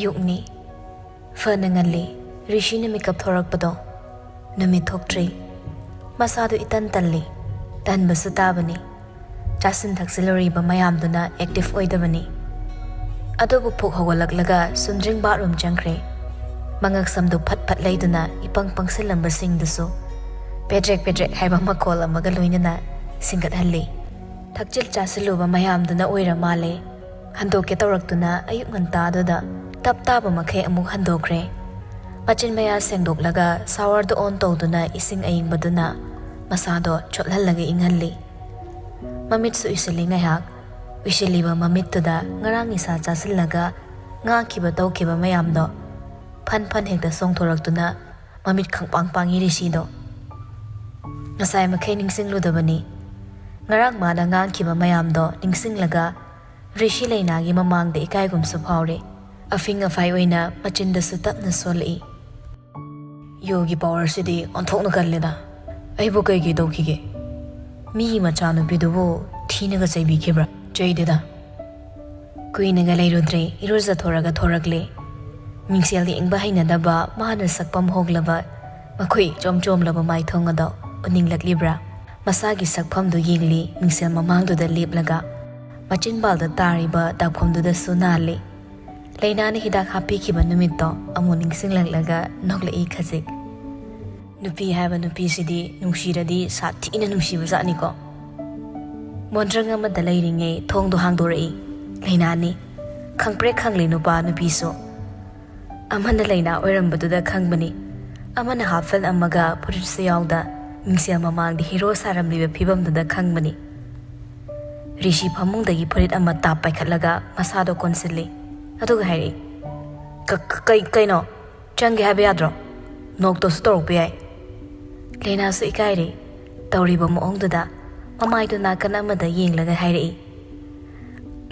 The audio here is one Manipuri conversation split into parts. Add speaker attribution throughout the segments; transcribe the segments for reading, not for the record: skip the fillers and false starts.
Speaker 1: ꯑꯌꯨꯛꯅꯤ ꯐꯅ ꯉꯜꯂꯤ ꯔꯤꯁꯤꯅ ꯃꯤꯀꯞ ꯊꯣꯔꯛꯄꯗꯣ ꯅꯨꯃꯤꯠ ꯊꯣꯛꯇ꯭ꯔꯤ ꯃꯁꯥꯗꯨ ꯏꯇꯟ ꯇꯜꯂꯤ ꯇꯟꯕꯁꯨ ꯇꯥꯕꯅꯤ ꯆꯥꯁꯤꯟ ꯊꯛꯆꯤꯜꯂꯨꯔꯤꯕ ꯃꯌꯥꯝꯗꯨꯅ ꯑꯦꯛꯇꯤꯚ ꯑꯣꯏꯗꯕꯅꯤ ꯑꯗꯨꯕꯨ ꯄꯨꯛ ꯍꯧꯒꯠꯂꯛꯂꯒ ꯁꯨꯝꯗ꯭ꯔꯤꯡ ꯕꯥꯠꯔꯨꯝ ꯆꯪꯈ꯭ꯔꯦ ꯃꯉꯛ ꯁꯝꯗꯨ ꯐꯠ ꯐꯠ ꯂꯩꯗꯨꯅ ꯏꯄꯪ ꯄꯪꯁꯤꯜꯂꯝꯕꯁꯤꯡꯗꯨꯁꯨ ꯄꯦꯗ꯭ꯔꯦꯛ ꯄꯦꯗ꯭ꯔꯦꯛ ꯍꯥꯏꯕ ꯃꯈꯣꯜ ꯑꯃꯒ ꯂꯣꯏꯅꯅ ꯁꯤꯡꯒꯠꯍꯜꯂꯤ ꯊꯛꯆꯤꯜ ꯆꯥꯁꯤꯜꯂꯨꯕ ꯃꯌꯥꯝꯗꯨꯅ ꯑꯣꯏꯔ ꯃꯥꯜꯂꯦ ꯍꯟꯗꯣꯛꯀꯦ ꯇꯧꯔꯛꯇꯨꯅ ꯑꯌꯨꯛ ꯉꯟꯇꯥꯗꯨꯗ ꯇꯞ ꯇꯥꯕ ꯃꯈꯩ ꯑꯃꯨꯛ ꯍꯟꯗꯣꯛꯈ꯭ꯔꯦ ꯃꯆꯤꯟ ꯃꯌꯥ ꯁꯦꯡꯗꯣꯛꯂꯒ ꯁꯥꯋꯔꯗꯨ ꯑꯣꯟ ꯇꯧꯗꯨꯅ ꯏꯁꯤꯡ ꯑꯏꯪꯕꯗꯨꯅ ꯃꯁꯥꯗꯣ ꯆꯣꯠꯍꯜꯂꯒ ꯏꯪꯍꯜꯂꯤ ꯃꯃꯤꯠꯁꯨ ꯎꯏꯁꯤꯜꯂꯤ ꯉꯥꯏꯍꯥꯛ ꯎꯏꯁꯤꯜꯂꯤꯕ ꯃꯃꯤꯠꯇꯨꯗ ꯉꯔꯥꯡ ꯅꯤꯁꯥ ꯆꯥꯁꯤꯜꯂꯒ ꯉꯥꯈꯤꯕ ꯇꯧꯈꯤꯕ ꯃꯌꯥꯝꯗꯣ ꯐꯟ ꯐꯟ ꯍꯦꯛꯇ ꯆꯣꯡꯊꯣꯔꯛꯇꯨꯅ ꯃꯃꯤꯠ ꯈꯪꯄꯥꯡ ꯄꯥꯡꯉꯤ ꯔꯤꯁꯤꯗꯣ ꯉꯁꯥꯏ ꯃꯈꯩ ꯅꯤꯡꯁꯤꯡꯂꯨꯗꯕꯅꯤ ꯉꯔꯥꯡ ꯃꯥꯅ ꯉꯥꯡꯈꯤꯕ ꯃꯌꯥꯝꯗꯣ ꯅꯤꯡꯁꯤꯡꯂꯒ ꯔꯤꯁꯤ ꯂꯩꯅꯥꯒꯤ ꯃꯃꯥꯡꯗ ꯏꯀꯥꯏꯒꯨꯝꯁꯨ ꯐꯥꯎꯔꯦ ꯑꯐꯤꯡ ꯑꯐꯥꯏ ꯑꯣꯏꯅ ꯃꯆꯤꯟꯗꯁꯨ ꯇꯞꯅ ꯁꯣꯜꯂꯛꯏ ꯌꯣꯒꯤ ꯄꯥꯋꯔꯁꯤꯗꯤ ꯑꯣꯟꯊꯣꯛꯅ ꯀꯜꯂꯦꯗ ꯑꯩꯕꯨ ꯀꯩꯀꯩ ꯇꯧꯈꯤꯒꯦ ꯃꯤꯒꯤ ꯃꯆꯥꯅꯨꯄꯤꯗꯨꯕꯨ ꯊꯤꯅꯒ ꯆꯩꯕꯤꯈꯤꯕ꯭ꯔꯥ ꯆꯩꯗꯦꯗ ꯀꯨꯏꯅꯒ ꯂꯩꯔꯨꯗ꯭ꯔꯦ ꯏꯔꯨꯖꯊꯣꯔꯒ ꯊꯣꯔꯛꯂꯦ ꯃꯤꯡꯁꯦꯜ ꯌꯦꯡꯕ ꯍꯩꯅꯗꯕ ꯃꯥꯅ ꯁꯛꯐꯝ ꯍꯣꯡꯂꯕ ꯃꯈꯣꯏ ꯆꯣꯝ ꯆꯣꯝꯂꯕ ꯃꯥꯏꯊꯣꯡ ꯑꯗꯣ ꯎꯅꯤꯡꯂꯛꯂꯤꯕ꯭ꯔꯥ ꯃꯁꯥꯒꯤ ꯁꯛꯐꯝꯗꯨ ꯌꯦꯡꯂꯤ ꯃꯤꯡꯁꯦꯜ ꯃꯃꯥꯡꯗꯨꯗ ꯂꯦꯞꯂꯒ ꯃꯆꯤꯟꯕꯥꯜꯗ ꯇꯥꯔꯤꯕ ꯗꯥꯛꯐꯝꯗꯨꯗꯁꯨ ꯅꯥꯜꯂꯤ ꯂꯩꯅꯥꯅ ꯍꯤꯗꯥꯛ ꯍꯥꯞꯄꯤꯈꯤꯕ ꯅꯨꯃꯤꯠꯇꯣ ꯑꯃꯨꯛ ꯅꯤꯡꯁꯤꯡꯂꯛꯂꯒ ꯅꯣꯛꯂꯛꯏ ꯈꯖꯤꯛ ꯅꯨꯄꯤ ꯍꯥꯏꯕ ꯅꯨꯄꯤꯁꯤꯗꯤ ꯅꯨꯡꯁꯤꯔꯗꯤ ꯁꯥꯊꯤꯅ ꯅꯨꯡꯁꯤꯕꯖꯥꯠꯅꯤꯀꯣ ꯃꯣꯟꯗ꯭ꯔꯪ ꯑꯃꯗ ꯂꯩꯔꯤꯉꯩ ꯊꯣꯡꯗꯣ ꯍꯥꯡꯗꯣꯔꯛꯏ ꯂꯩꯅꯥꯅꯤ ꯈꯪꯄ꯭ꯔꯦꯛ ꯈꯪꯂꯤ ꯅꯨꯄꯥ ꯅꯨꯄꯤꯁꯨ ꯑꯃꯅ ꯂꯩꯅꯥ ꯑꯣꯏꯔꯝꯕꯗꯨꯗ ꯈꯪꯕꯅꯤ ꯑꯃꯅ ꯍꯥꯞꯐꯜ ꯑꯃꯒ ꯐꯨꯔꯤꯠꯁꯨ ꯌꯥꯎꯗ ꯃꯤꯡꯁꯦꯜ ꯃꯃꯥꯡꯗ ꯍꯤꯔꯣ ꯁꯥꯔꯝꯂꯤꯕ ꯐꯤꯕꯝꯗꯨꯗ ꯈꯪꯕꯅꯤ ꯔꯤꯁꯤ ꯐꯃꯨꯡꯗꯒꯤ ꯐꯨꯔꯤꯠ ꯑꯃ ꯇꯥꯞ ꯄꯥꯏꯈꯠꯂꯒ ꯃꯁꯥꯗꯣ ꯀꯣꯟꯁꯤꯜꯂꯤ ꯑꯗꯨꯒ ꯍꯥꯏꯔꯛꯏ ꯀꯩꯅꯣ ꯆꯪꯒꯦ ꯍꯥꯏꯕ ꯌꯥꯗ꯭ꯔꯣ ꯅꯣꯛꯇꯣꯁꯨ ꯇꯧꯔꯛꯄ ꯌꯥꯏ ꯂꯩꯅꯥꯁꯨ ꯏꯀꯥꯏꯔꯤ ꯇꯧꯔꯤꯕ ꯃꯑꯣꯡꯗꯨꯗ ꯃꯃꯥꯏꯗꯨ ꯅꯥꯀꯟ ꯑꯃꯗ ꯌꯦꯡꯂꯒ ꯍꯥꯏꯔꯛꯏ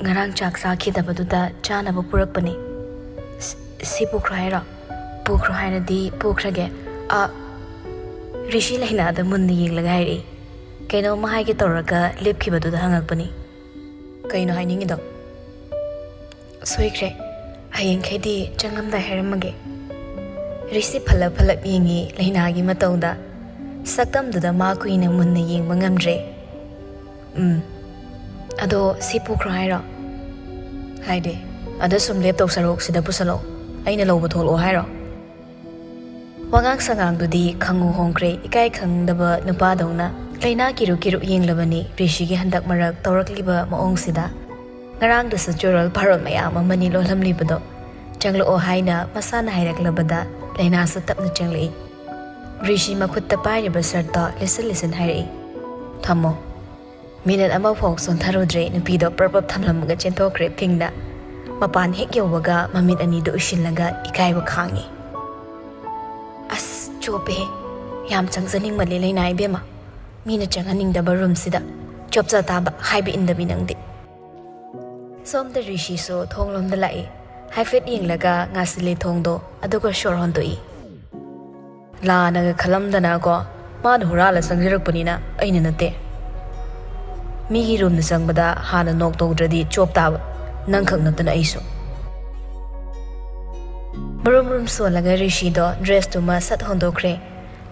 Speaker 1: ꯉꯔꯥꯡ ꯆꯥꯛ ꯆꯥꯈꯤꯗꯕꯗꯨꯗ ꯆꯥꯅꯕ ꯄꯨꯔꯛꯄꯅꯤ ꯁꯤ ꯄꯨꯈ꯭ꯔꯣ ꯍꯥꯏꯔꯣ ꯄꯨꯈ꯭ꯔꯣ ꯍꯥꯏꯔꯗꯤ ꯄꯨꯈ꯭ꯔꯒꯦ ꯔꯤꯁꯤ ꯂꯩꯅꯥꯗ ꯃꯨꯟꯅ ꯌꯦꯡꯂꯒ ꯍꯥꯏꯔꯛꯏ ꯀꯩꯅꯣꯝꯃ ꯍꯥꯏꯒꯦ ꯇꯧꯔꯒ ꯂꯦꯞꯈꯤꯕꯗꯨꯗ ꯍꯪꯉꯛꯄꯅꯤ ꯀꯩꯅꯣ ꯍꯥꯏꯅꯤꯡꯉꯤꯗꯣ ꯁꯣꯏꯈ꯭ꯔꯦ ꯍꯌꯦꯡꯈꯩꯗꯤ ꯆꯪꯉꯝꯗꯥꯏ ꯍꯥꯏꯔꯝꯃꯒꯦ ꯔꯤꯁꯤ ꯐꯜꯂꯞ ꯌꯦꯡꯉꯤ ꯂꯩꯅꯥꯒꯤ ꯃꯇꯧꯗ ꯁꯛꯇꯝꯗꯨꯗ ꯃꯥ ꯀꯨꯏꯅ ꯃꯨꯟꯅ ꯌꯦꯡꯕ ꯉꯝꯗ꯭ꯔꯦ ꯑꯗꯣ ꯁꯤ ꯄꯨꯈ꯭ꯔꯣ ꯍꯥꯏꯔꯣ ꯍꯥꯏꯗꯦ ꯑꯗ ꯁꯨꯝ ꯂꯦꯞꯇꯧ ꯁꯔꯨꯛ ꯁꯤꯗ ꯄꯨꯁꯜꯂꯛꯑꯣ ꯑꯩꯅ ꯂꯧꯕ ꯊꯣꯛꯂꯛꯑꯣ ꯍꯥꯏꯔꯣ ꯋꯥꯉꯥꯡ ꯁꯉꯥꯡꯗꯨꯗꯤ ꯈꯪꯉꯨ ꯍꯣꯡꯈ꯭ꯔꯦ ꯏꯀꯥꯏ ꯈꯪꯗꯕ ꯅꯨꯄꯥꯗꯧꯅ ꯂꯩꯅꯥ ꯀꯤꯔꯨ ꯌꯦꯡꯂꯕꯅꯤ ꯔꯤꯁꯤꯒꯤ ꯍꯟꯗꯛ ꯃꯔꯛ ꯇꯧꯔꯛꯂꯤꯕ ꯃꯑꯣꯡꯁꯤꯗ ꯉꯔꯥꯡꯗꯁꯨ ꯆꯨꯔꯣꯜ ꯐꯥꯔꯣꯜ ꯃꯌꯥꯝ ꯑꯃꯅꯤ ꯂꯣꯜꯂꯝꯂꯤꯕꯗꯣ ꯆꯪꯂꯛꯑꯣ ꯍꯥꯏꯅ ꯃꯁꯥꯅ ꯍꯥꯏꯔꯛꯂꯕꯗ ꯂꯩꯅꯥꯁꯨ ꯇꯞꯅ ꯆꯪꯂꯛꯏ ꯔꯤꯁꯤ ꯃꯈꯨꯠꯇ ꯄꯥꯏꯔꯤꯕ ꯁꯔꯠꯇꯣ ꯂꯤꯁꯤꯟ ꯍꯥꯏꯔꯛꯏ ꯊꯝꯃꯣ ꯃꯤꯅꯠ ꯑꯃꯐꯥꯎ ꯆꯣꯟꯊꯔꯨꯗ꯭ꯔꯦ ꯅꯨꯄꯤꯗꯣ ꯄꯔꯄꯞ ꯊꯝꯂꯝꯃꯒ ꯆꯦꯟꯊꯣꯛꯈ꯭ꯔꯦ ꯐꯤꯡꯅ ꯃꯄꯥꯟ ꯍꯦꯛ ꯌꯧꯕꯒ ꯃꯃꯤꯠ ꯑꯅꯤꯗꯨ ꯎꯏꯁꯤꯜꯂꯒ ꯏꯀꯥꯏꯕ ꯈꯥꯡꯉꯤ ꯑꯁ ꯆꯣꯞꯄꯦꯍꯦ ꯌꯥꯝ ꯆꯪꯖꯅꯤꯡꯃꯜꯂꯦ ꯂꯩꯅꯥ ꯏꯕꯦꯝꯃ ꯃꯤꯅ ꯆꯪꯍꯟꯅꯤꯡꯗꯕ ꯔꯨꯝꯁꯤꯗ ꯆꯣꯞꯆ ꯇꯥꯕ ꯍꯥꯏꯕ ꯏꯟꯗꯕꯤ ꯅꯪꯗꯤ ꯁꯣꯝꯗ ꯔꯤꯁꯤꯁꯨ ꯊꯣꯡꯂꯣꯝꯗ ꯂꯥꯛꯏ ꯍꯥꯏꯐꯦꯠ ꯌꯦꯡꯂꯒ ꯉꯥꯁꯤꯜꯂꯤ ꯊꯣꯡꯗꯣ ꯑꯗꯨꯒ ꯁꯣꯔ ꯍꯣꯟꯗꯣꯛꯏ ꯂꯥꯟꯅꯒ ꯈꯜꯂꯝꯗꯅꯀꯣ ꯃꯥꯅ ꯍꯨꯔꯥꯜꯂ ꯆꯪꯖꯔꯛꯄꯅꯤꯅ ꯑꯩꯅ ꯅꯠꯇꯦ ꯃꯤꯒꯤ ꯔꯨꯝꯗ ꯆꯪꯕꯗ ꯍꯥꯟꯅ ꯅꯣꯛ ꯇꯧꯗ꯭ꯔꯗꯤ ꯆꯣꯞ ꯇꯥꯕ ꯅꯪꯈꯛ ꯅꯠꯇꯅ ꯑꯩꯁꯨ ꯃꯔꯨꯝ ꯁꯣꯜꯂꯒ ꯔꯤꯁꯤꯗꯣ ꯗ꯭ꯔꯦꯁꯇꯨꯃ ꯁꯠ ꯍꯣꯟꯗꯣꯛꯈ꯭ꯔꯦ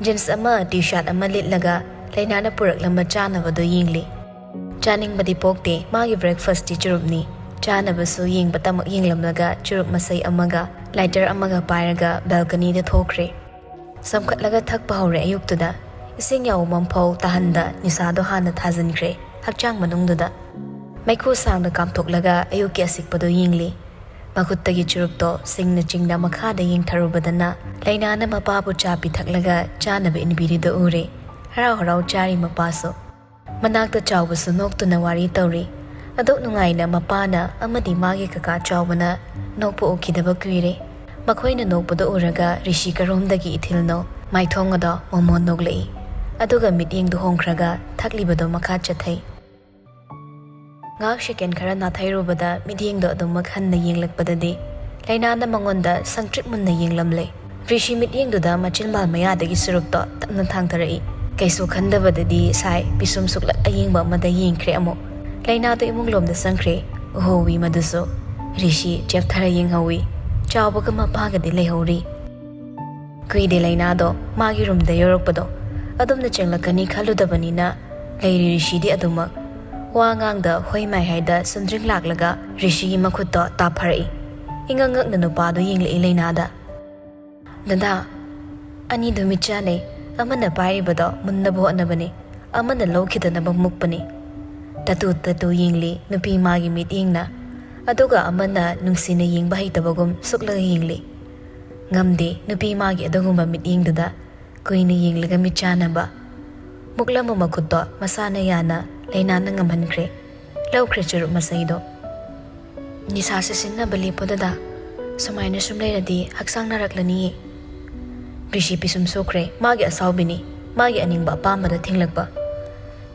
Speaker 1: ꯖꯤꯟꯁ ꯑꯃ ꯇꯤ ꯁꯥꯔꯠ ꯑꯃ ꯂꯤꯠꯂꯒ ꯂꯩꯅꯥꯅ ꯄꯨꯔꯛꯂꯝꯕ ꯆꯥꯅꯕꯗꯣ ꯌꯦꯡꯂꯤ ꯆꯥꯅꯤꯡꯕꯗꯤ ꯄꯣꯛꯇꯦ ꯃꯥꯒꯤ ꯕ꯭ꯔꯦꯛꯐꯥꯁꯇꯤ ꯆꯨꯔꯨꯞꯅꯤ ꯆꯥꯅꯕꯁꯨ ꯌꯦꯡꯕ ꯇꯃꯛ ꯌꯦꯡꯂꯝꯂꯒ ꯆꯨꯔꯨꯞ ꯃꯁꯩ ꯑꯃꯒ ꯂꯥꯏꯇꯔ ꯑꯃꯒ ꯄꯥꯏꯔꯒ ꯕꯦꯜꯀꯅꯤꯗ ꯊꯣꯛꯈ꯭ꯔꯦ ꯁꯝꯈꯠꯂꯒ ꯊꯛꯄ ꯍꯧꯔꯦ ꯑꯌꯨꯛꯇꯨꯗ ꯏꯁꯤꯡ ꯌꯥꯎꯃꯝꯐꯥꯎ ꯇꯥꯍꯟꯗ ꯅꯤꯁꯥꯗꯣ ꯍꯥꯟꯅ ꯊꯥꯖꯤꯟꯈ꯭ꯔꯦ ꯍꯛꯆꯥꯡ ꯃꯅꯨꯡꯗꯨꯗ ꯃꯩꯈꯨ ꯁꯥꯡꯅ ꯀꯥꯝꯊꯣꯛꯂꯒ ꯑꯌꯨꯛꯀꯤ ꯑꯁꯤꯛꯄꯗꯣ ꯌꯦꯡꯂꯤ ꯃꯈꯨꯠꯇꯒꯤ ꯆꯨꯔꯨꯞꯇꯣ ꯁꯤꯡꯅ ꯆꯤꯡꯅ ꯃꯈꯥꯗ ꯌꯦꯡꯊꯔꯨꯕꯗꯅ ꯂꯩꯅꯥꯅ ꯃꯄꯥꯕꯨ ꯆꯥ ꯄꯤꯊꯛꯂꯒ ꯆꯥꯅꯕ ꯏꯟꯕꯤꯔꯤꯗꯣ ꯎꯔꯦ ꯍꯔꯥꯎ ꯆꯥꯔꯤ ꯃꯄꯥꯁꯨ ꯃꯅꯥꯛꯇ ꯆꯥꯎꯕꯁꯨ ꯅꯣꯛꯇꯨꯅ ꯋꯥꯔꯤ ꯇꯧꯔꯤ ꯑꯗꯨꯛ ꯅꯨꯡꯉꯥꯏꯅ ꯃꯄꯥꯅ ꯑꯃꯗꯤ ꯃꯥꯒꯤ ꯀꯀꯥ ꯆꯥꯎꯕꯅ ꯅꯣꯛꯄ ꯎꯈꯤꯗꯕ ꯀꯨꯏꯔꯦ ꯃꯈꯣꯏꯅ ꯅꯣꯛꯄꯗꯣ ꯎꯔꯒ ꯔꯤꯁꯤ ꯀꯔꯣꯝꯗꯒꯤ ꯏꯊꯤꯜꯅꯣ ꯃꯥꯏꯊꯣꯡ ꯑꯗꯣ ꯃꯣꯃꯣꯟ ꯅꯣꯛꯂꯛꯏ ꯑꯗꯨꯒ ꯃꯤꯠꯌꯦꯡꯗꯨ ꯍꯣꯡꯈ꯭ꯔꯒ ꯊꯛꯂꯤꯕꯗꯣ ꯃꯈꯥ ꯆꯠꯊꯩ ꯉꯥꯛ ꯁꯦꯀꯦꯟ ꯈꯔ ꯅꯥꯊꯩꯔꯨꯕꯗ ꯃꯤꯠꯌꯦꯡꯗꯣ ꯑꯗꯨꯃꯛ ꯍꯟꯅ ꯌꯦꯡꯂꯛꯄꯗꯗꯤ ꯂꯩꯅꯥꯅ ꯃꯉꯣꯟꯗ ꯁꯪꯇ꯭ꯔꯤꯛ ꯃꯨꯟꯅ ꯌꯦꯡꯂꯝꯂꯦ ꯔꯤꯁꯤ ꯃꯤꯠꯌꯦꯡꯗꯨꯗ ꯃꯆꯤꯟꯕꯥꯜ ꯃꯌꯥꯗꯒꯤ ꯁꯨꯔꯨꯞꯇꯣ ꯇꯞꯅ ꯊꯥꯡꯊꯔꯛꯏ ꯀꯩꯁꯨ ꯈꯟꯗꯕꯗꯗꯤ ꯁꯥꯏ ꯄꯤꯁꯨꯝ ꯁꯨꯛꯂꯛ ꯑꯌꯦꯡꯕ ꯑꯃꯗ ꯌꯦꯡꯈ꯭ꯔꯦ ꯑꯃꯨꯛ ꯂꯩꯅꯥꯗꯣ ꯏꯃꯨꯡꯂꯣꯝꯗ ꯆꯪꯈ꯭ꯔꯦ ꯎꯍꯧꯋꯤ ꯃꯗꯨꯁꯨ ꯔꯤꯁꯤ ꯆꯦꯞꯊꯔ ꯌꯦꯡꯍꯧꯋꯤ ꯆꯥꯎꯕꯒ ꯃꯄꯥꯒꯗꯤ ꯂꯩꯍꯧꯔꯤ ꯀꯨꯏꯗꯦ ꯂꯩꯅꯥꯗꯣ ꯃꯥꯒꯤ ꯔꯨꯝꯗ ꯌꯧꯔꯛꯄꯗꯣ ꯑꯗꯨꯝꯅ ꯆꯦꯡꯂꯛꯀꯅꯤ ꯈꯜꯂꯨꯗꯕꯅꯤꯅ ꯂꯩꯔꯤ ꯔꯤꯁꯤꯗꯤ ꯑꯗꯨꯃꯛ ꯋꯥ ꯉꯥꯡꯗ ꯍꯣꯏ ꯃꯥꯏꯍꯥꯏꯗ ꯁꯨꯟꯗ꯭ꯔꯤꯡ ꯂꯥꯛꯂꯒ ꯔꯤꯁꯤꯒꯤ ꯃꯈꯨꯠꯇꯣ ꯇꯥꯞꯐꯔꯛꯏ ꯏꯉꯛ ꯉꯛꯅ ꯅꯨꯄꯥꯗꯣ ꯌꯦꯡꯂꯛꯏ ꯂꯩꯅꯥꯗ ꯗꯗꯥ ꯑꯅꯤꯗꯨ ꯃꯤꯠ ꯆꯥꯅꯩ ꯑꯃꯅ ꯄꯥꯏꯔꯤꯕꯗꯣ ꯃꯨꯟꯅꯕ ꯍꯣꯠꯅꯕꯅꯤ ꯑꯃꯅ ꯂꯧꯈꯤꯗꯅꯕ ꯃꯨꯛꯄꯅꯤ ꯇꯇꯨ ꯌꯦꯡꯂꯤ ꯅꯨꯄꯤ ꯃꯥꯒꯤ ꯃꯤꯠꯌꯦꯡꯅ ꯑꯗꯨꯒ ꯑꯃꯅ ꯅꯨꯡꯁꯤꯅ ꯌꯦꯡꯕ ꯍꯩꯇꯕꯒꯨꯝ ꯁꯨꯛꯂꯒ ꯌꯦꯡꯂꯤ ꯉꯝꯗꯦ ꯅꯨꯄꯤ ꯃꯥꯒꯤ ꯑꯗꯨꯒꯨꯝꯕ ꯃꯤꯠꯌꯦꯡꯗꯨꯗ ꯀꯨꯏꯅ ꯌꯦꯡꯂꯒ ꯃꯤꯠ ꯆꯥꯅꯕ ꯃꯨꯛꯂꯝꯕ ꯃꯈꯨꯠꯇꯣ ꯃꯁꯥꯅ ꯌꯥꯅ ꯂꯩꯅꯥꯅ ꯉꯝꯍꯟꯈ꯭ꯔꯦ ꯂꯧꯈ꯭ꯔꯦ ꯆꯨꯔꯨꯞ ꯃꯆꯩꯗꯣ ꯅꯤꯁꯥ ꯁꯤꯖꯤꯟꯅꯕ ꯂꯦꯞꯄꯣ ꯗꯗꯥ ꯁꯨꯃꯥꯏꯅ ꯁꯨꯝ ꯂꯩꯔꯗꯤ ꯍꯛꯆꯥꯡ ꯅꯥꯔꯛꯂꯅꯤꯌꯦ ꯔꯤꯁꯤ ꯄꯤꯁꯨꯝ ꯁꯣꯛꯈ꯭ꯔꯦ ꯃꯥꯒꯤ ꯑꯁꯥꯎꯕꯤꯅꯤ ꯃꯥꯒꯤ ꯑꯅꯤꯡꯕ ꯑꯄꯥꯝꯕꯗ ꯊꯤꯡꯂꯛꯄ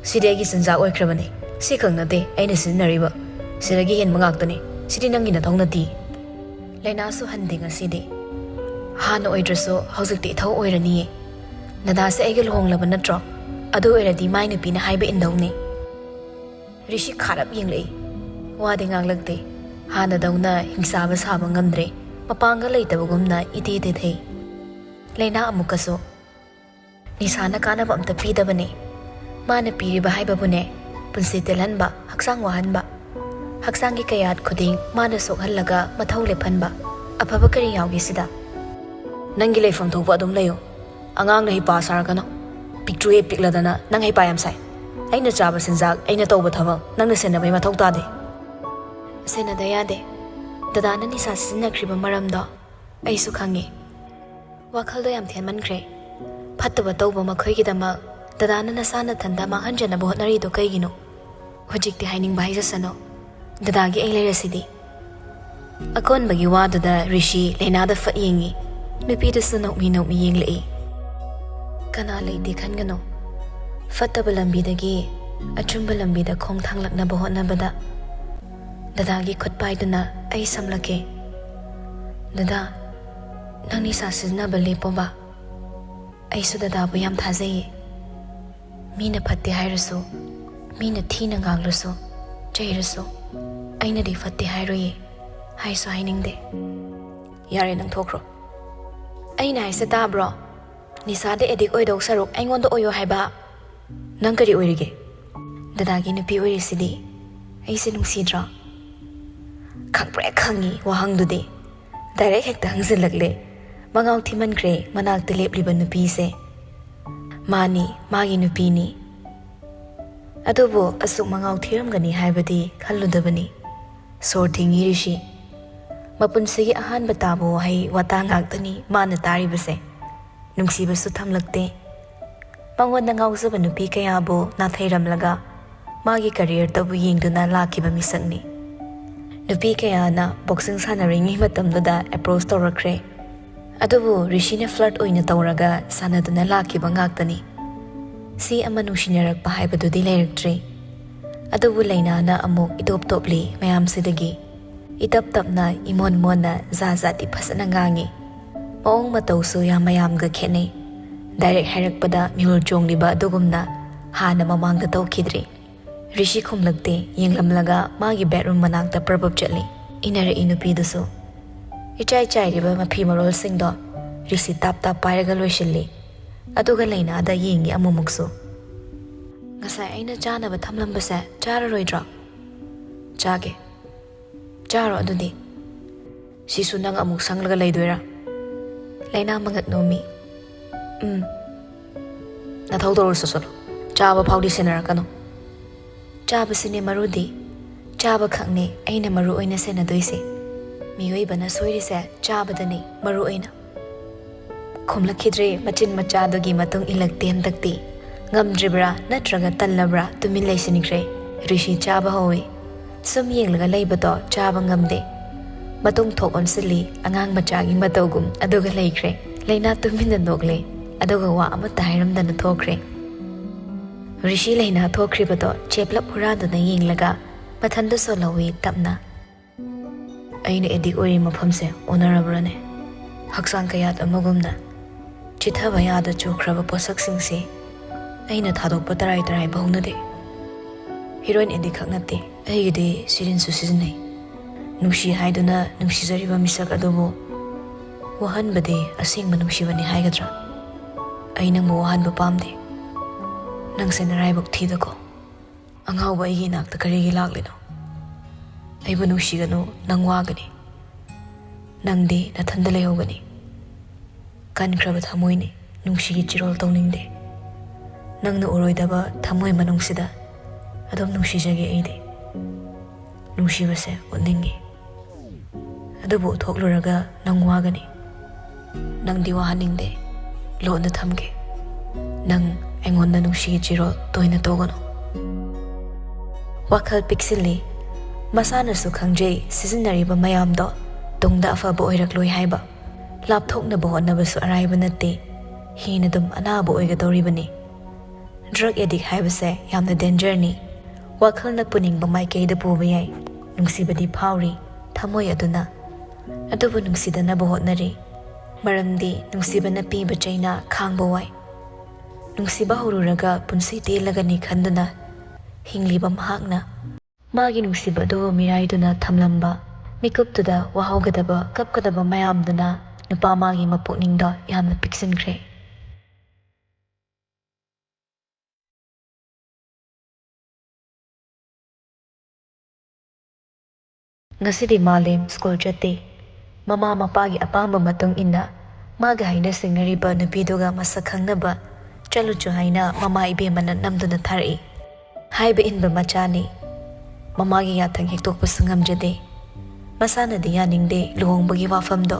Speaker 1: ꯁꯤꯗꯤ ꯑꯩꯒꯤ ꯆꯤꯟꯖꯥꯛ ꯑꯣꯏꯈ꯭ꯔꯕꯅꯤ ꯁꯤ ꯈꯛ ꯅꯠꯇꯦ ꯑꯩꯅ ꯁꯤꯖꯤꯟꯅꯔꯤꯕ ꯁꯤꯗꯒꯤ ꯍꯦꯟꯕ ꯉꯥꯛꯇꯅꯤ ꯁꯤꯗꯤ ꯅꯪꯒꯤ ꯅꯊꯧ ꯅꯠꯇꯦ ꯂꯩꯅꯥꯁꯨ ꯍꯟꯗꯦ ꯉꯁꯤꯗꯤ ꯍꯥꯟꯅ ꯑꯣꯏꯗ꯭ꯔꯁꯨ ꯍꯧꯖꯤꯛꯇꯤ ꯏꯊꯧ ꯑꯣꯏꯔꯅꯤꯌꯦ ꯗꯗꯥꯁꯦ ꯑꯩꯒ ꯂꯨꯍꯣꯡꯂꯕ ꯅꯠꯇ꯭ꯔꯣ ꯑꯗꯨ ꯑꯣꯏꯔꯗꯤ ꯃꯥꯏ ꯅꯨꯄꯤꯅ ꯍꯥꯏꯕ ꯏꯟꯗꯧꯅꯤ ꯔꯤꯁꯤ ꯈꯥꯔꯞ ꯌꯦꯡꯂꯛꯏ ꯋꯥꯗꯤ ꯉꯥꯡꯂꯛꯇꯦ ꯍꯥꯟꯅꯗꯧꯅ ꯍꯤꯡꯁꯥꯕ ꯁꯥꯕ ꯉꯝꯗ꯭ꯔꯦ ꯃꯄꯥꯡꯒ ꯂꯩꯇꯕꯒꯨꯝꯅ ꯏꯇꯦ ꯇꯦꯊꯩ ꯂꯩꯅꯥ ꯑꯃꯨꯛꯀꯁꯨ ꯅꯤꯁꯥꯅ ꯀꯥꯟꯅꯕ ꯑꯝꯇ ꯄꯤꯗꯕꯅꯦ ꯃꯥꯅ ꯄꯤꯔꯤꯕ ꯍꯥꯏꯕꯕꯨꯅꯦ ꯄꯨꯟꯁꯤ ꯇꯦꯜꯍꯟꯕ ꯍꯛꯆꯥꯡ ꯋꯥꯍꯟꯕ ꯍꯛꯆꯥꯡꯒꯤ ꯀꯌꯥꯠ ꯈꯨꯗꯤꯡ ꯃꯥꯅ ꯁꯣꯛꯍꯜꯂꯒ ꯃꯊꯧ ꯂꯦꯞꯍꯟꯕ ꯑꯐꯕ ꯀꯔꯤ ꯌꯥꯎꯒꯦ ꯁꯤꯗ ꯅꯪꯒꯤ ꯂꯩꯐꯝ ꯊꯣꯛꯄ ꯑꯗꯨꯝ ꯂꯩꯌꯨ ꯑꯉꯥꯡꯅ ꯍꯩꯄꯥ ꯁꯥꯔꯛꯀꯅꯣ ꯄꯤꯛꯇ꯭ꯔꯨ ꯍꯦꯛ ꯄꯤꯛꯂꯗꯅ ꯅꯪ ꯍꯩꯄꯥ ꯌꯥꯝ ꯁꯥꯏ ꯑꯩꯅ ꯆꯥꯕ ꯆꯤꯟꯖꯥꯛ ꯑꯩꯅ ꯇꯧꯕ ꯊꯕꯛ ꯅꯪꯅ ꯁꯦꯟꯅꯕꯩ ꯃꯊꯧ ꯇꯥꯗꯦ ꯁꯦꯟꯅꯗ ꯌꯥꯗꯦ ꯗꯗꯥꯅ ꯅꯤꯁꯥ ꯁꯤꯖꯤꯟꯅꯈ꯭ꯔꯤꯕ ꯃꯔꯝꯗꯣ ꯑꯩꯁꯨ ꯈꯪꯉꯤ ꯋꯥꯈꯜꯗꯣ ꯌꯥꯝ ꯊꯦꯟꯃꯟꯈ꯭ꯔꯦ ꯐꯠꯇꯕ ꯇꯧꯕ ꯃꯈꯣꯏꯒꯤꯗꯃꯛ ꯗꯗꯥꯅ ꯅꯁꯥꯅ ꯊꯟꯗ ꯃꯥꯡꯍꯟꯖꯅꯕ ꯍꯣꯠꯅꯔꯤꯗꯣ ꯀꯩꯒꯤꯅꯣ ꯍꯧꯖꯤꯛꯇꯤ ꯍꯥꯏꯅꯤꯡꯕ ꯍꯥꯏꯖꯁꯅꯣ ꯗꯗꯥꯒꯤ ꯑꯩ ꯂꯩꯔꯁꯤꯗꯤ ꯑꯀꯣꯟꯕꯒꯤ ꯋꯥꯗꯨꯗ ꯔꯤꯁꯤ ꯂꯩꯅꯥꯗ ꯐꯠ ꯌꯦꯡꯉꯤ ꯅꯨꯄꯤꯗꯨꯁꯨ ꯅꯣꯛꯃꯤ ꯌꯦꯡꯂꯛꯏ ꯀꯅꯥ ꯂꯩꯇꯦ ꯈꯟꯒꯅꯣ ꯐꯠꯇꯕ ꯂꯝꯕꯤꯗꯒꯤ ꯑꯆꯨꯝꯕ ꯂꯝꯕꯤꯗ ꯈꯣꯡ ꯊꯥꯡꯂꯛꯅꯕ ꯍꯣꯠꯅꯕꯗ ꯗꯗꯥꯒꯤ ꯈꯨꯠ ꯄꯥꯏꯗꯨꯅ ꯑꯩ ꯁꯝꯂꯛꯀꯦ ꯗꯗꯥ ꯅꯪ ꯅꯤꯁꯥ ꯁꯤꯖꯤꯟꯅꯕ ꯂꯦꯞꯄꯣꯕ ꯑꯩꯁꯨ ꯗꯗꯥꯕꯨ ꯌꯥꯝ ꯊꯥꯖꯩꯌꯦ ꯃꯤꯅ ꯐꯠꯇꯦ ꯍꯥꯏꯔꯁꯨ ꯃꯤꯅ ꯊꯤꯅ ꯉꯥꯡꯂꯁꯨ ꯆꯩꯔꯁꯨ ꯑꯩꯅꯗꯤ ꯐꯠꯇꯦ ꯍꯥꯏꯔꯣꯏꯌꯦ ꯍꯥꯏꯁꯨ ꯍꯥꯏꯅꯤꯡꯗꯦ ꯌꯥꯔꯦ ꯅꯪ ꯊꯣꯛꯈ꯭ꯔꯣ ꯑꯩꯅ ꯍꯥꯏꯁꯦ ꯇꯥꯕ꯭ꯔꯣ ꯅꯤꯁꯥꯗ ꯑꯦꯗꯤꯛ ꯑꯣꯏꯗꯧ ꯁꯔꯨꯛ ꯑꯩꯉꯣꯟꯗ ꯑꯣꯏꯌꯣ ꯍꯥꯏꯕ ꯅꯪ ꯀꯔꯤ ꯑꯣꯏꯔꯤꯒꯦ ꯗꯗꯥꯒꯤ ꯅꯨꯄꯤ ꯑꯣꯏꯔꯤꯁꯤꯗꯤ ꯑꯩꯁꯦ ꯅꯨꯡꯁꯤꯗ꯭ꯔꯣ ꯈꯪꯄ꯭ꯔꯦꯛ ꯈꯪꯉꯤ ꯋꯥꯍꯪꯗꯨꯗꯤ ꯗꯥꯏꯔꯦꯛ ꯍꯦꯛꯇ ꯍꯪꯖꯤꯜꯂꯛꯂꯦ ꯃꯉꯥꯎ ꯊꯤꯃꯟꯈ꯭ꯔꯦ ꯃꯅꯥꯛꯇ ꯂꯦꯞꯂꯤꯕ ꯅꯨꯄꯤꯁꯦ ꯃꯥꯅꯤ ꯃꯥꯒꯤ ꯅꯨꯄꯤꯅꯤ ꯑꯗꯨꯕꯨ ꯑꯁꯨꯛ ꯃꯉꯥꯎ ꯊꯤꯔꯝꯒꯅꯤ ꯍꯥꯏꯕꯗꯤ ꯈꯜꯂꯨꯗꯕꯅꯤ ꯁꯣꯔ ꯊꯤꯡꯉꯤ ꯔꯤꯁꯤ ꯃꯄꯨꯟꯁꯤꯒꯤ ꯑꯍꯥꯟꯕ ꯇꯥꯕ ꯋꯥꯍꯩ ꯋꯥꯇꯥ ꯉꯥꯛꯇꯅꯤ ꯃꯥꯅ ꯇꯥꯔꯤꯕꯁꯦ ꯅꯨꯡꯁꯤꯕꯁꯨ ꯊꯝꯂꯛꯇꯦ ꯃꯉꯣꯟꯗ ꯉꯥꯎꯖꯕ ꯅꯨꯄꯤ ꯀꯌꯥꯕꯨ ꯅꯥꯊꯩꯔꯝꯂꯒ ꯃꯥꯒꯤ ꯀꯦꯔꯤꯌꯔꯇꯕꯨ ꯌꯦꯡꯗꯨꯅ ꯂꯥꯛꯈꯤꯕ ꯃꯤꯁꯛꯅꯤ ꯅꯨꯄꯤ ꯀꯌꯥꯅ ꯕꯣꯛꯁꯤꯡ ꯁꯥꯟꯅꯔꯤꯉꯩ ꯃꯇꯝꯗꯨꯗ ꯑꯦꯄ꯭ꯔꯣꯆ ꯇꯧꯔꯛꯈ꯭ꯔꯦ ꯑꯗꯨꯕꯨ ꯔꯤꯁꯤꯅ ꯐ꯭ꯂꯔꯠ ꯑꯣꯏꯅ ꯇꯧꯔꯒ ꯁꯥꯟꯅꯗꯨꯅ ꯂꯥꯛꯈꯤꯕ ꯉꯥꯛꯇꯅꯤ ꯁꯤ ꯑꯃ ꯅꯨꯡꯁꯤꯅꯔꯛꯄ ꯍꯥꯏꯕꯗꯨꯗꯤ ꯂꯩꯔꯛꯇ꯭ꯔꯤ ꯑꯗꯨꯕꯨ ꯂꯩꯅꯥꯅ ꯑꯃꯨꯛ ꯏꯇꯣꯞ ꯇꯣꯞꯂꯤ ꯃꯌꯥꯝꯁꯤꯗꯒꯤ ꯏꯇꯞ ꯇꯞꯅ ꯏꯃꯣꯟ ꯃꯣꯟꯅ ꯖꯥꯇꯤ ꯐꯖꯅ ꯉꯥꯡꯉꯤ ꯃꯑꯣꯡ ꯃꯇꯧꯁꯨ ꯌꯥꯝ ꯃꯌꯥꯝꯒ ꯈꯦꯠꯅꯩ ꯗꯥꯏꯔꯦꯛ ꯍꯥꯏꯔꯛꯄꯗ ꯃꯤꯍꯨꯜ ꯆꯣꯡꯂꯤꯕ ꯑꯗꯨꯒꯨꯝꯅ ꯍꯥꯟꯅ ꯃꯃꯥꯡꯗ ꯇꯧꯈꯤꯗ꯭ꯔꯤ ꯔꯤꯁꯤ ꯈꯨꯝꯂꯛꯇꯦ ꯌꯦꯡꯂꯝꯂꯒ ꯃꯥꯒꯤ ꯕꯦꯠꯔꯨꯝ ꯃꯅꯥꯛꯇ ꯄ꯭ꯔꯕꯞ ꯆꯠꯂꯤ ꯏꯅꯔꯛꯏ ꯅꯨꯄꯤꯗꯨꯁꯨ ꯏꯆꯥꯏ ꯆꯥꯏꯔꯤꯕ ꯃꯐꯤ ꯃꯔꯣꯜꯁꯤꯡꯗꯣ ꯔꯤꯁꯤ ꯇꯥꯞ ꯄꯥꯏꯔꯒ ꯂꯣꯏꯁꯤꯜꯂꯤ ꯑꯗꯨꯒ ꯂꯩꯅꯥꯗ ꯌꯦꯡꯉꯤ ꯑꯃꯨꯛꯃꯨꯛꯁꯨ ꯉꯁꯥꯏ ꯑꯩꯅ ꯆꯥꯅꯕ ꯊꯝꯂꯝꯕꯁꯦ ꯆꯥꯔꯔꯣꯏꯗ꯭ꯔꯣ ꯆꯥꯒꯦ ꯆꯥꯔꯣ ꯑꯗꯨꯗꯤ ꯁꯤꯁꯨ ꯅꯪ ꯑꯃꯨꯛ ꯁꯪꯂꯒ ꯂꯩꯗꯣꯏꯔꯥ ꯂꯩꯅꯥ ꯃꯉꯛ ꯅꯣꯝꯃꯤ ꯅꯊꯧ ꯇꯧꯔꯁꯨ ꯆꯠꯂꯣ ꯆꯥꯕ ꯐꯥꯎꯗꯤ ꯁꯦꯟꯅꯔꯛꯀꯅꯨ ꯆꯥꯕꯁꯤꯅꯦ ꯃꯔꯨꯗꯤ ꯆꯥꯕ ꯈꯛꯅꯦ ꯑꯩꯅ ꯃꯔꯨ ꯑꯣꯏꯅ ꯁꯦꯟꯅꯗꯣꯏꯁꯦ ꯃꯤꯑꯣꯏꯕꯅ ꯁꯣꯏꯔꯤꯁꯦ ꯆꯥꯕꯗꯅꯤ ꯃꯔꯨ ꯑꯣꯏꯅ ꯈꯨꯝꯂꯛꯈꯤꯗ꯭ꯔꯦ ꯃꯆꯤꯟ ꯃꯆꯥꯗꯨꯒꯤ ꯃꯇꯨꯡ ꯏꯜꯂꯛꯇꯦ ꯍꯟꯗꯛꯇꯤ ꯉꯝꯗ꯭ꯔꯤꯕ꯭ꯔꯥ ꯅꯠꯇ꯭ꯔꯒ ꯇꯜꯂꯕ꯭ꯔꯥ ꯇꯨꯃꯤꯟ ꯂꯩꯁꯤꯟꯈ꯭ꯔꯦ ꯔꯤꯁꯤ ꯆꯥꯕ ꯍꯧꯋꯤ ꯁꯨꯝ ꯌꯦꯡꯂꯒ ꯂꯩꯕꯗꯣ ꯆꯥꯕ ꯉꯝꯗꯦ ꯃꯇꯨꯡ ꯊꯣꯛ ꯑꯣꯟꯁꯤꯜꯂꯤ ꯑꯉꯥꯡ ꯃꯆꯥꯒꯤ ꯃꯇꯧꯒꯨꯝ ꯑꯗꯨꯒ ꯂꯩꯈ꯭ꯔꯦ ꯂꯩꯅꯥ ꯇꯨꯃꯤꯟꯅ ꯅꯣꯛꯂꯦ ꯑꯗꯨꯒ ꯋꯥ ꯑꯃꯠꯇ ꯍꯥꯏꯔꯝꯗꯅ ꯊꯣꯛꯈ꯭ꯔꯦ ꯔꯤꯁꯤ ꯂꯩꯅꯥ ꯊꯣꯛꯈ꯭ꯔꯤꯕꯗꯣ ꯆꯦꯞꯂꯞ ꯍꯨꯔꯥꯗꯨꯅ ꯌꯦꯡꯂꯒ ꯃꯊꯟꯗ ꯁꯣꯜꯍꯧꯋꯤ ꯇꯞꯅ ꯑꯩꯅ ꯑꯦꯗꯤꯛ ꯑꯣꯏꯔꯤ ꯃꯐꯝꯁꯦ ꯑꯣꯟꯅꯔꯕ꯭ꯔꯅꯦ ꯍꯛꯆꯥꯡ ꯀꯌꯥꯠ ꯑꯃꯒꯨꯝꯅ ꯆꯤꯊꯕ ꯌꯥꯗ ꯆꯨꯈ꯭ꯔꯕ ꯄꯣꯠꯁꯛꯁꯤꯡꯁꯤ ꯑꯩꯅ ꯊꯥꯗꯣꯛꯄ ꯇꯔꯥꯏ ꯍꯧꯅꯗꯦ ꯍꯤꯔꯣꯏꯟ ꯑꯦꯗꯤꯛ ꯈꯛ ꯅꯠꯇꯦ ꯑꯩꯒꯤꯗꯤ ꯁꯤꯔꯤꯟꯁꯨ ꯁꯤꯖꯤꯟꯅꯩ ꯅꯨꯡꯁꯤ ꯍꯥꯏꯗꯨꯅ ꯅꯨꯡꯁꯤꯖꯔꯤꯕ ꯃꯤꯁꯛ ꯑꯗꯨꯕꯨ wahanbade asing manungshibani haigadra ai nang mo wahanba pamde nang se naraibok thidako anghaw ba igi nak ta karigi laglino ai banungshigano nang wagani nangdi nathanda lehogani kan khraba thamoini nungshigi chirol tawningde nangna oroidaba thamoi manungsida adom nungshijage aide nungshibase onningi adubu thokluraga nang wagani nangdi wahaningde lona thamge nang aingonda nungshigi chirol toina togano wakhal pixili masana su khangjei sizinariba mayamdo tungda afaba oirakloi haiba lapthoknaba hotnabasu araiba natte hina dum anaba oigadoribani drug addict haibase yamna danger ni wakhalna puningba maikeida puba yai nungsibadi phawri thamoi aduna adubu nungsidanaba hotnari maramdi nungsibana piba chaina khangba wai nungsiba horuraga punsi telagani khanduna hingliba mahakna magi nungsibado miraiduna thamlamba mikuptuda wahaugadaba kapkadaba mayamduna nupa magi mapukningda yamna piksinkhre ngasidi malem school chate mama mapagi apamba matung inna maga haina singnariba nupiduga masak khangnaba chaluchu haina mama ibe mana namduna thari haiba inba machani mamagi yathang hektok pasangam jade masana di yaningde luhongbagi wafamdo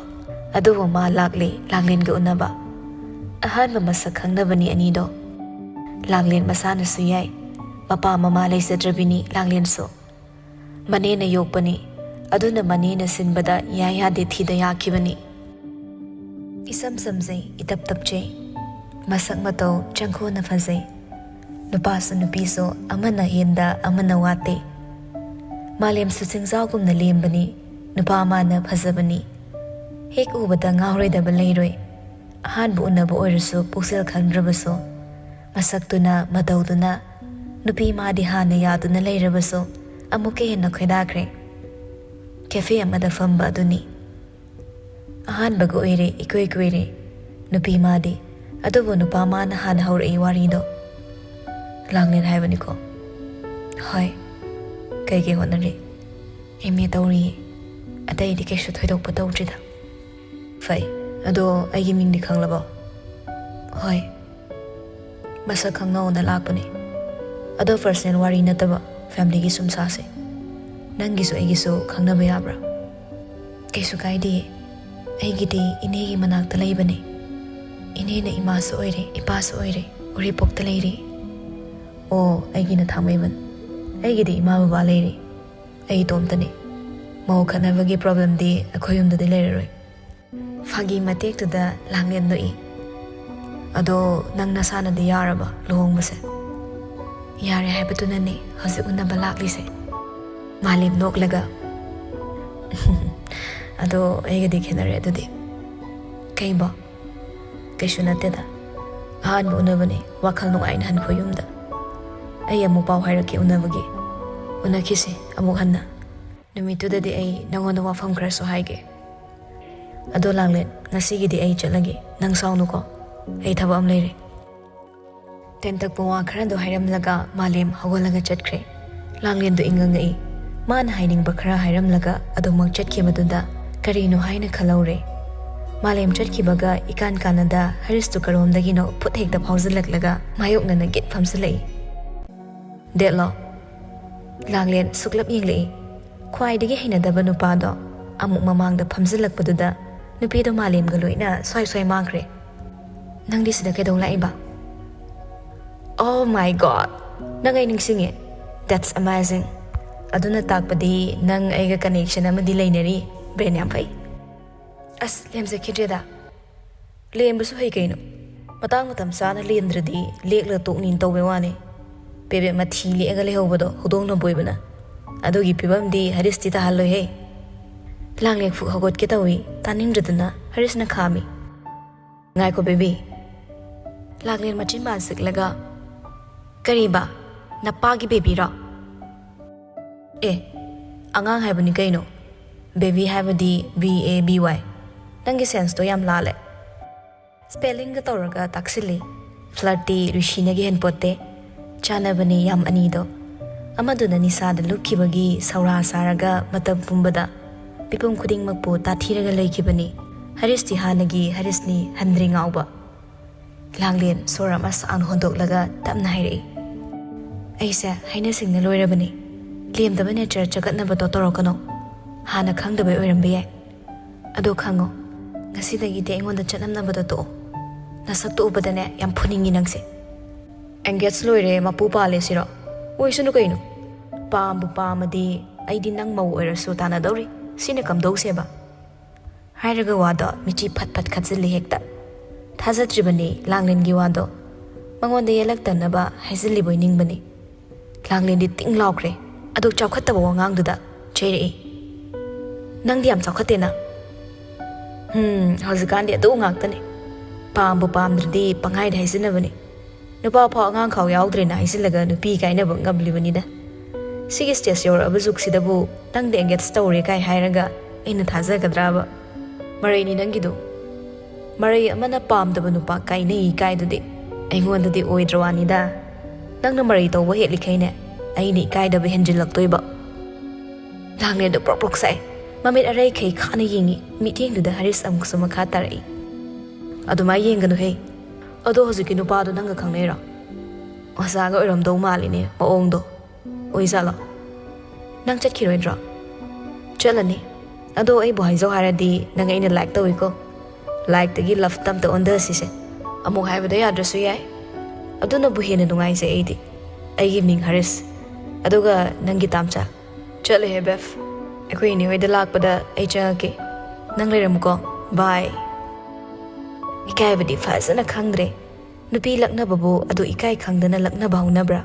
Speaker 1: adubu ma langlen ga unaba ahanba masak khangnabani anido langlen masana suyai mapa mama laisadrabini langlen so manena yokpani aduna manena sinbada yaya de thida yakibani isam samjai itap tapjai masak matau changkho na fazai nupa su nupi so amana henda amana wate malem su singzaugum na lembani nupa mana phazabani hek ubada ngawraidaba leiroi ahanbu unaba oirasu puksel khandrabaso masaktuna madauduna nupi madi hana yaduna leirabaso amuke henna khoidakre cafe amada famba aduni ahanbaga oire ikoire nupi madi adubu nupa mana hana haurai warido langlen haibaniko hoi kaige honari eme tawri atai di keshu thoidokpa tawjida fai ado aigi mingdi khanglabo hoi masa khangno na lakpani ado personal wari nataba family gi sumsa se nangi so aigi so khangnaba yabra kesu kaidi aigi di inegi manak talaibani ine na ima so oire ipa so oire uri pokta leiri o aigi na thamaiban aigi di ima baba leiri ai tomtani mau khanabagi problem di akhoyum da leiroi fagi matek tu da langlen noi ado nang nasana di yaraba lohong base yare haibatu nani hasi unna balakli se malim nok laga ado aigi di khenare adudi kaiba kaishuna teda han bu unabani wakhal no ain han khoyum da ai amu paw hairaki unabagi unakisi amuk hanna numitudadi ai nangonda wafam khraso haige ado langlen ngasigidi ai chalagi nang saunu ko ai thaba am leire tentak puwa khara do hairam laga malem hawalaga chatkre langlen do ingangai man haining bakhara hairam laga ado mak chatki maduda karino haina khalaure malem chatki baga ikan kanada haris tu karom dagi no puthek da phawzalak laga mayok na git phamsalai delo langlen suklap yinglei khwaidagi hinadaba nupado amuk mamangda phamzilakpaduda nupido malem galoina swai mangkre nangdi sida kedong laiba oh my god nangai ningsinge that's amazing aduna takpadi nang aiga connection amadi leinari brain yam phai as lemse khidreda lembusu hai kaino matang matam sana lendradi lekla toknin tawbe wane bebe mathi le aga lehobado hodong no boibana adogi pibam di haris ti ta halloi he langlek fu hogot ke tawi taningdradana haris na khami ngai ko bebe langlen machin ban sik laga kariba napagi baby ra angang haibani kaino baby habadi BABY Nangi sense to yam lale. Spelling ga toraga taksili. Flirty Rishina gi hen pote. Chana bani yam anido. Amaduna nisada lukibagi saura saraga matab pumbada. Pipum kuding magpo tatiraga laikibani. Haris ti hanagi harisni handring auba. Langlien sora mas ang hondok laga tamna hairi. Aisa haina singna loirabani. Liam da bani chagat na bato torokano. Hana khang da bai oiram biya. Ado khango. Ngasi dagi de engon da chanam na bato to. Nasak to ubadane yam phuningi nangse. Engage loire mapu pale siro. Oisunu kaino. Pambu pamadi aidi nang mau oirasu tana dori. Sine kam dau seba. Hairaga wado michi phat phat khatzili hekta. Thazadribani Langlin gi wado. Mangonda yelaktanaba haizili boy ningbani. Langlin di ting laukre. Aduk chawkhattaba wangang duda cheiri. Nang di am chawkhattena. Hauzikan di adu ngaktani. Pambu pamdradi pangai da haizinabani. Nupa phaw ngang khaw yaudrena haisilaga nupi kainaba ngablibani da. Sigi stage yor abuzuk sidabu nang de engage story kai hairaga ina thazagadraba. Marai ni nangidu. Marai amana pamdaba nupa kainai kaidudi. Aingondadi oidrawani da. Nangna marai tawba hetli khaine. Aini kaidaba henjilaktoiba. Langne do prok sai. Mamit arai khai khana yingi meeting du da Haris amuksu makha tarai. Aduma yenganu he. Ado hoziki nupa do nanga khangneira. Wasaga oiramdo maline maongdo. Oizala. Nang chatkiroidra. Chalani. Ado ay buhay zo haradi nang ay like tawi ko. Like tagi love tam to onda sise. Among hay bada addressu yay. Ado na buhay na dungay sa 80. Ay evening Haris. Ado ga nang gitamcha. Chale he bef. Ako ini way dalak pada ay changake. Nang liram ko. Bye. Ikay badi fasa na khangdre. Nupi lak na babu ado ikay khangda na lak na bahu na bra.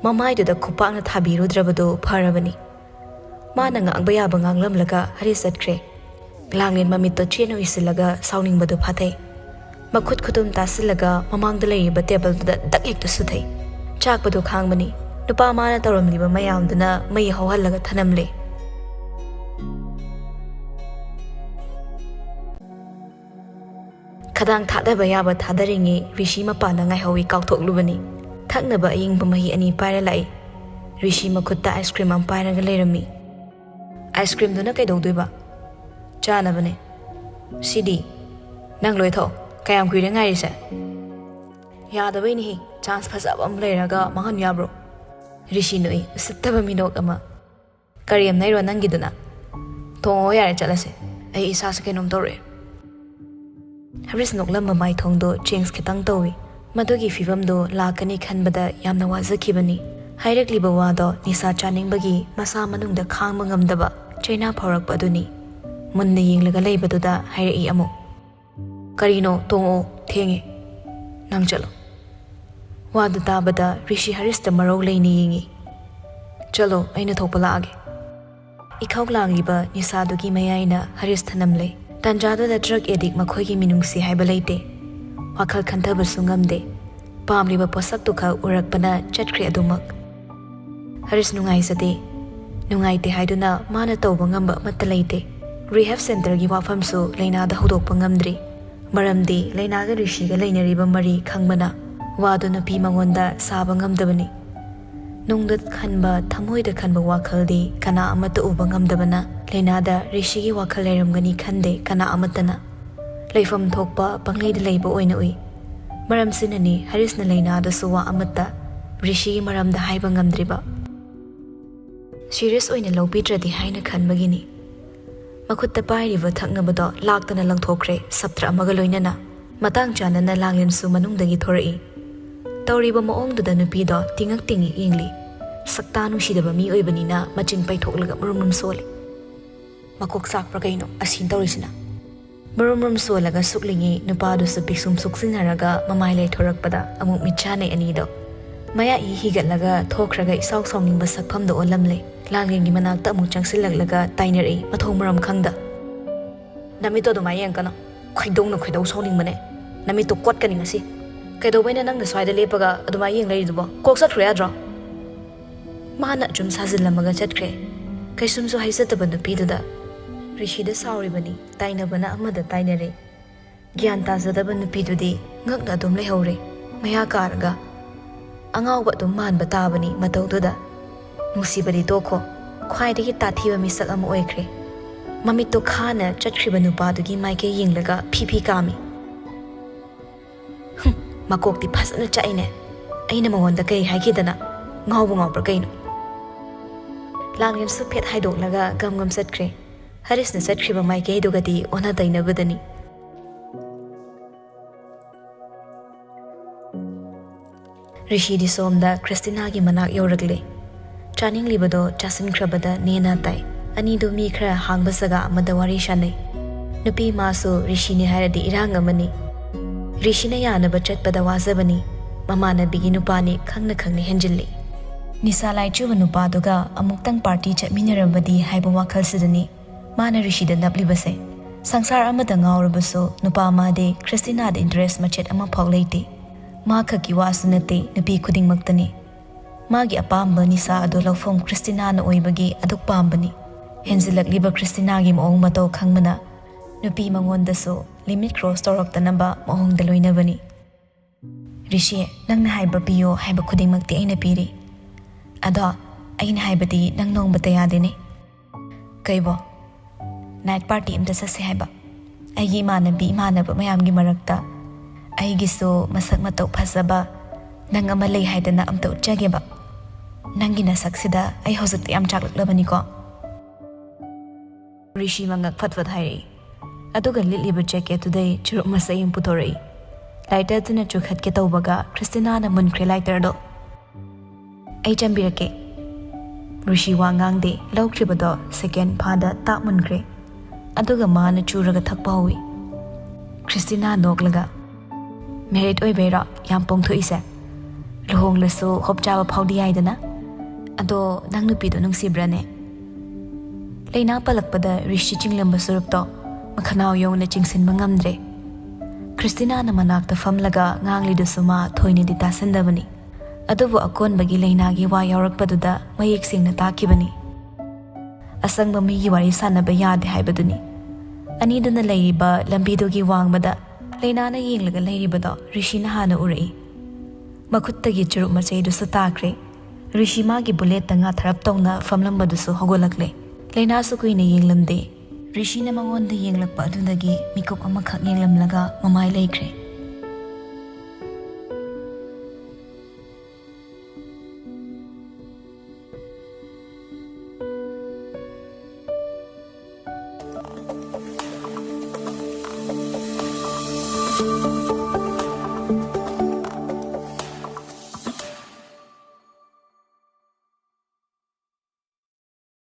Speaker 1: Mamay do da kupak na thabiru drabado parabani. Mana nga ang bayabang ang lamlaga Haris at kre. Langlin mamito chino isilaga sauning bado patay. Makut kutum tasilaga mamang dalay ba table do da dakik to sutay. Chak bado khang mani. Nupa mana tarom di ba mayam do na may hawalaga tanamle. Kadang thada bayaba thadaringi Rishi mapana ngay hawi kautok lubani. Thaknaba aying bumahi ani para lai. Rishi makutta ice cream ang para galerami. Ice cream do na kay dog ba? Chana bane. CD. Nang loy tho. Kayang kuida ngay risa. Yada ba ini chance pasab am layraga mahan yabro. Rishi noi usitaba minok ama. Kariyam nairo nang giduna. Tongo yare chalase. Ay isa sa kinom tore. Haris noklam mamay thongdo change kitang tawi. Madugi fivamdo lakani khanbada yamna wazakibani. Hairakliba wado nisa chaningbagi masa manungda khangma ngamdaba China phorakpa aduni. Munna yenglaga leibaduda hairai amo. Karino tongo thenge. Nang chalo. Wadu tabada Rishi Harista marau leini yingi. Chalo aina thokpa laage. Ikaw langliba nisadugi mayaina Haris thanamle. Tanjado da drug addict makhoigi minungsi haiba leite. Wakal khantabasu ngamde. Pamliba posak tukha urakpana chatkre adumak. Haris nungai sate. Nungai te haiduna mana tawba ngamba matta leite. Rehab center gi wafamsu leina da hodokpa ngamdri. Maramdi leina ga Rishi ga leinariba mari khangmana. Wadu nupi mangonda saba ngamdabani. Nungdat khanba thamoida khanba wakaldi kana amata uba ngamdabana. Leina da Rishi gi wakal leiramgani khande kana amatana. Leifam thokpa pangleida leiba oina ui. Maram sinani Haris na leina da suwa amata. Rishi maram da haiba ngamdriba. Serious oina lawpidradi haina khanbagini. Makutta pairiba thaknabado laktana langthokre saptra amaga loinana. Matang chanana Langlin su manungdagi thorai. Tawriba maongduda nupido tingak tingi ingli. Sakta nungsidaba mi oibanina machin paithokalaga marumrum soli. Makok sakpra kaino asin tawrisina. Marumrum solaga suklingi nupado sa piksum suksinaraga mamailay thorakpada amuk mitchanay anido. Maya hihigatlaga thokraga isaw sawning basakpamdo olamle. Langlin gi manakta amuk changsilaglaga tainari mathong maram khangda. Namito dumayang kana. Khaidong na khaidaw sawning mane. Namito kwat kani ngasi. Kaidaw bayna nang naswayda lepaga adumayang laridubo. Kok satkre adra. Mahana jum sazilamaga chatkre. Kaisumso haisataba nupiduda. Rishida sauribani tainabana amada tainare. Gyan tazadaba nupidudi ngakna adum lehore. Maya karaga. Angawba adum manba tabani matawduda. Nusibadi toko. Khwaidagi tathiba misak ama oikre. Mamito khana chatkriba nupadugi maike yinglaga phipi kami. Makokti phasana chaine. Aina magonda kai haikidana. Ngawbu ngawbra kaino. Langlem suphet haidolaga gamgam satkre. Harisna satkriba maike dugadi ona dainabadani. Rishidi somda Christina gi manak yoragle. Chaning libado chasin krabada nena tai. Ani do mi khra hangba saga madawari shanai. Nupi masu Rishini haradi iranga mani. Rishina yana bachat pada wazabani. Mamana bigi nupani khangna khangni henjilli. Nisa lai chuba nupa duga amuktang party chat minarabadi haiba wakal sidani. Mana Rishida napli base. Sangsar amada ngawrabaso nupa amade Christina da interest machet ama paglaiti. Ma khaki wasunate nupi khuding maktani. Magi apamba nisa ado lawfom Christina na oibagi aduk pambani. Henzilak liba Christina gi maong mataw khangmana. Nupi mangonda so limit cross torok tanaba maong daloy na bani. Rishi, nang na haiba piyo haiba khuding magti ay napiri. Ado, ay na haiba di nang nong bataya din eh. Kaibo, night party imta sa si haiba. Ay imana bi imana ba mayam gi marakta. Ay giso masak mataw pasaba. Nang amalay haida na amta utjage ba. Nang ginasaksida ay hosakti am chaklak labani ko. Rishi mangak fatfat hairi. Aduga litliba jacket today churuk masayang putoray. Lighter to na chukhat ke tawbaga Christina na munkre lighter do. Ay jambirake. Rishi wangang de law kribado second pada tak munkre. Aduga ma na churaga thakpawi. Christina noglaga. Merit oy bera yampong thu isa. Luhong laso hopjawa phawdi ay dana. Ado nang nupido nung sibrane. Layna palakpada Rishi chinglam basurup to. Makhanaw yung na chingsin mangamdre. Christina na manakta famlaga ngangli dusuma thoyni ditasan dabani. Adubo akon bagi laynagi wa yawrak paduda mayik sing na takibani. Asang mamigi wari sana ba yade haibaduni. Anido na layriba lambido gi wangmada layna na yinglaga layribado Rishi na hana urai. Makuttagi churuk machay dusu takre. Rishi magi bullet nga tharap tong na famlamba dusu hogolakle. Layna su kuy na yinglamde. Rishi na mangonda yenglakpa adundagi mikop amakhak yenglamlaga mamay laikre.